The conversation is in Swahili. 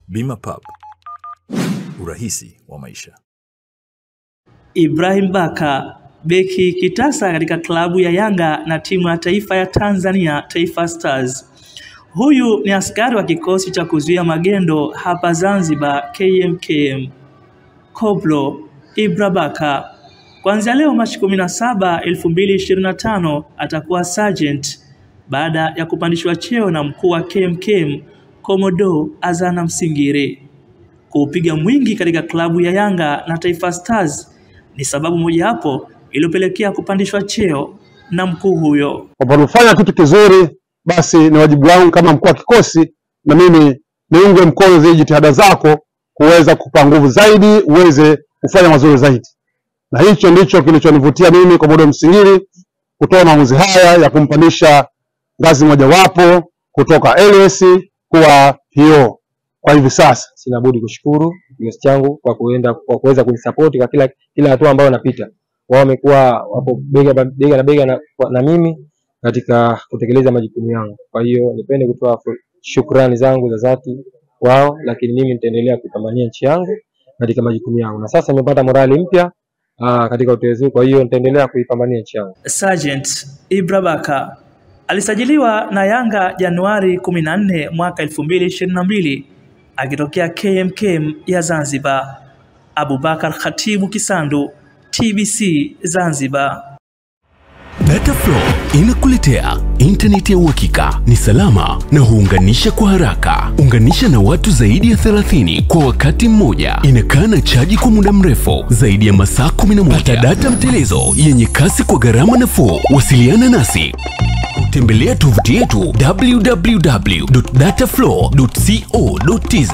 Bima Pub, urahisi wa maisha. Ibrahim Baka, beki kitasa katika klabu ya Yanga na timu ya taifa ya Tanzania, Taifa Stars. Huyu ni askari wa kikosi cha kuzuia magendo hapa Zanzibar, KMKM. Koplo Ibrahim Baka, kuanzia leo Machi 17, 2025 atakuwa sergeant baada ya kupandishwa cheo na mkuu wa KMKM Komodo Azana Msingiri. Kuupiga mwingi katika klabu ya Yanga na Taifa Stars ni sababu moja hapo iliyopelekea kupandishwa cheo na mkuu huyo. Unapofanya kitu kizuri, basi ni wajibu wangu kama mkuu wa kikosi na mimi niunge mkono zile jitihada zako kuweza kupa nguvu zaidi, uweze kufanya mazuri zaidi. Na hicho ndicho kilichonivutia mimi Komodo Msingiri kutoa maamuzi haya ya kumpandisha ngazi mojawapo kutoka LS kuwa PO. Kwa hivi sasa sina budi kushukuru kikosi changu kwa kuweza kunisupport kwa kila hatua ambayo napita. Wao wamekuwa wapo bega na bega na mimi katika kutekeleza majukumu yangu. Kwa hiyo nipende kutoa shukrani zangu za dhati wao, lakini mimi nitaendelea kupambania nchi yangu katika majukumu yangu. Na sasa nimepata morali mpya katika utekelezi, kwa hiyo nitaendelea kuipambania nchi yangu. Sergeant Ibrahim Baka alisajiliwa na Yanga Januari 14 mwaka 2022 akitokea KMKM ya Zanzibar. Abubakar Khatibu Kisandu, TBC Zanzibar. Dataflow inakuletea internet ya uhakika, ni salama na huunganisha kwa haraka. Unganisha na watu zaidi ya 30 kwa wakati mmoja. Inakaa na chaji kwa muda mrefu zaidi ya masaa 11. Pata data mtelezo yenye kasi kwa gharama nafuu. Wasiliana nasi. Tembelea tovuti yetu www.dataflow.co.tz.